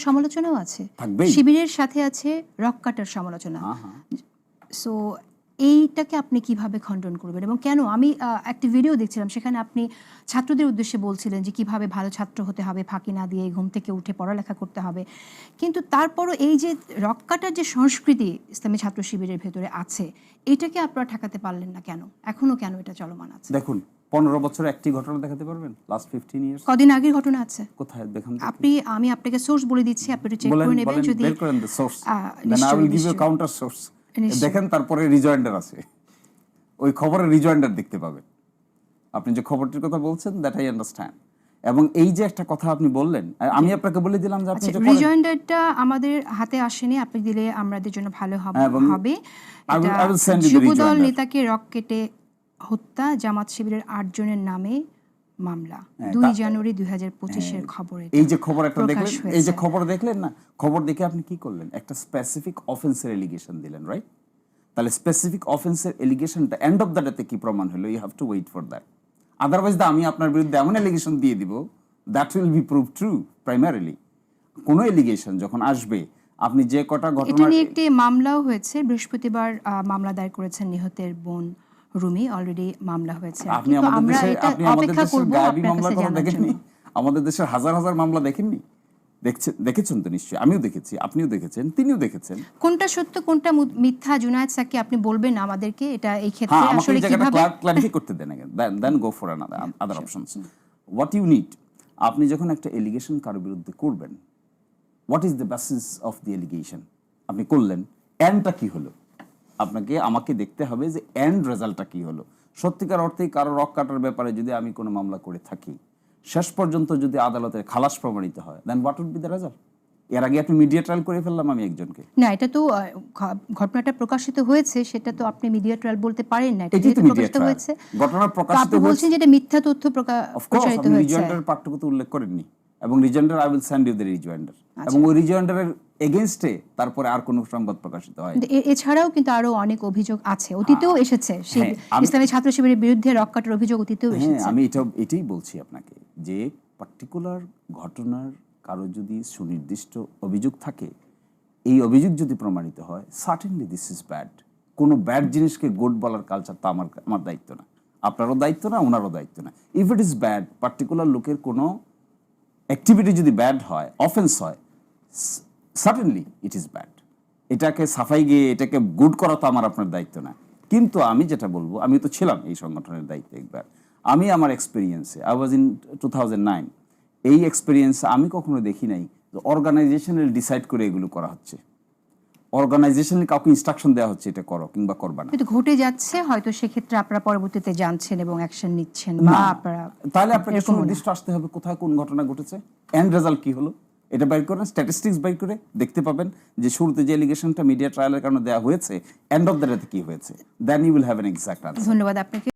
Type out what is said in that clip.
সমালোচনাও আছে, থাকবেই। শিবিরের সাথে আছে রক কাটার সমালোচনা। সো এইটাকে আপনি কিভাবে খণ্ডন করবেন এবং কেন? আমি একটা ভিডিও দেখছিলাম, সেখানে আপনি ছাত্রদের উদ্দেশ্যে বলছিলেন যে কিভাবে ভালো ছাত্র হতে হবে, ফাঁকি না দিয়ে ঘুম থেকে উঠে পড়ালেখা করতে হবে, কিন্তু তারপরও এই যে রক কাটার যে সংস্কৃতি ইসলামী ছাত্র শিবিরের ভেতরে আছে, এটাকে আপনারা ঠেকাতে পারলেন না কেন? এখনো কেন এটা চলমান আছে? দেখুন, 15 বছরে একটি ঘটনা দেখাতে পারবেন? লাস্ট 15 ইয়ার্স কদিন আগের ঘটনা আছে কোথায় দেখান? আমি আপনাকে সোর্স বলে দিচ্ছি, আপনি একটু চেক করে নেবেন। যদি বের করেন the source, then I will give you counter source. দেখেন, তারপরে রিজয়েন্ডার আছে, ওই খবরের রিজয়েন্ডার দেখতে পাবেন। আপনি যে খবরটির কথা বলছেন, দ্যাট আই আন্ডারস্ট্যান্ড। এবং এই যে একটা কথা আপনি বললেন, আমি আপনাকে বলে দিলাম যে আপনি রিজয়েন্ডারটা আমাদের হাতে আসেনি, আপনি দিলে আমাদের জন্য ভালো হবে। যুবদল নেতাকে রক কেটে হত্যা, জামাত শিবিরের 8 জনের নামে মামলা, 2 জানুয়ারি 2025-এর খবর। এই যে খবর একটা দেখলেন, এই যে খবর দেখলেন না, খবর দেখে আপনি কি করলেন? একটা স্পেসিফিক অফেন্সের এলিগেশন দিলেন, রাইট? তাহলে স্পেসিফিক অফেন্সের এলিগেশনটা এন্ড অফ দ্য ডেতে কি প্রমাণ হলো? You have to wait for that. Otherwise আমি আপনার বিরুদ্ধে এমন এলিগেশন দিয়ে দিব, that will be prove true. Primarily কোনো এলিগেশন যখন আসবে, আপনি যে কটা ঘটনা, এটা নিয়ে একটি মামলাও হয়েছে, বৃহস্পতিবার মামলা দায়ের করেছেন নিহতের বোন রুমি, অলরেডি মামলা হয়েছে। আপনি আমাদের দেশের গায়েবী মামলার কথা দেখেননি? আমাদের দেশের হাজার হাজার মামলা দেখেননি? দেখেছেন তো নিশ্চয়ই, আমিও দেখেছি, আপনিও দেখেছেন, তিনিও দেখেছেন। কোনটা সত্য কোনটা মিথ্যা জুনায়েদ সাকি আপনি বলবেন আমাদেরকে, এটা এই ক্ষেত্রে আসলে কিভাবে ক্লারিফাই করতে দেন আগে, then go for other options. What you need, আপনি যখন একটা এলিগেশন কারোর বিরুদ্ধে করবেন, what is the basis of the allegation? আপনি করলেন, এন্ডটা কি হলো? আমাকে দেখতে হবে যে এন্ড রেজাল্টটা কি হলো। সত্যিকার অর্থেই কারো রক কাটার ব্যাপারে যদি আমি কোনো মামলা করে থাকি, শেষ পর্যন্ত যদি আদালতের খালাস প্রমাণিত হয়, then what would be the result? এর আগে আপনি মিডিয়া ট্রায়াল করে ফেললাম আমি একজনকে। না, এটা তো ঘটনাটা প্রকাশিত হয়েছে, সেটা তো আপনি মিডিয়া ট্রায়াল বলতে পারেন না। এটা তো প্রকাশিত হয়েছে, ঘটনা প্রকাশিত হয়েছে। আপনি বলছেন যে এটা মিথ্যা তথ্য প্রচারিত হয়েছে। রিজয়েন্ডার পাঠ্যপুস্তক উল্লেখ করেননি, এবং rejoinder I will send you the rejoinder, এবং ওই রিজয়েন্ডারের এগেইনস্টে তারপরে আর কোনো সংবাদ প্রকাশিত হয়। এছাড়াও কিন্তু আরো অনেক অভিযোগ আছে, অতীতেও এসেছে। ইসলামী ছাত্র শিবিরের বিরুদ্ধে রক কাটার অভিযোগ অতীতেও এসেছে। আমি এটাই বলছি আপনাকে, যে পার্টিকুলার ঘটনার কারো যদি সুনির্দিষ্ট অভিযোগ থাকে, এই অভিযোগ যদি প্রমাণিত হয়, সার্টেনলি দিস ইজ ব্যাড। কোনো ব্যাড জিনিসকে গুড বলার কালচার তো আমার দায়িত্ব না, আপনারও দায়িত্ব না, ওনারও দায়িত্ব না। If it is bad, particular লোকের কোনো অ্যাক্টিভিটি যদি ব্যাড হয়, অফেন্স হয়, সার্টেনলি ইট ইজ ব্যাড। এটাকে সাফাই গিয়ে এটাকে গুড করা তো আপনার দায়িত্ব না। কিন্তু আমি যেটা বলবো, আমি তো ছিলাম এই সংগঠনের দায়িত্বে একবার, আমি আমার এক্সপিরিয়েন্সে, আই ওয়াজ ইন 2009, এই এক্সপিরিয়েন্স আমি কখনো দেখি নাই যে অর্গানাইজেশনাল ডিসাইড করে এগুলো করা হচ্ছে, অর্গানাইজেশনাল কাউকে ইনস্ট্রাকশন দেওয়া হচ্ছে এটা করো কিংবা করবা না। কিন্তু ঘটে যাচ্ছে, হয়তো সেক্ষেত্রে আপনারা পরবর্তীতে জানছেন এবং অ্যাকশন নিচ্ছেন, বা আপনারা, তাহলে আপনাকে সুনির্দিষ্ট আসতে হবে কোথায় কোন ঘটনা ঘটেছে, এন্ড রেজাল্ট কি হলো, এটা বাইর করেন, স্ট্যাটিস্টিক্স বাইর করে দেখতে পাবেন যে শুরুতে যে এলিগেশনটা মিডিয়া ট্রায়ালের কারণে দেওয়া হয়েছে, এন্ড অফ দ্য ডেতে কি হয়েছে, then you will have an exact answer. ধন্যবাদ আপনাকে।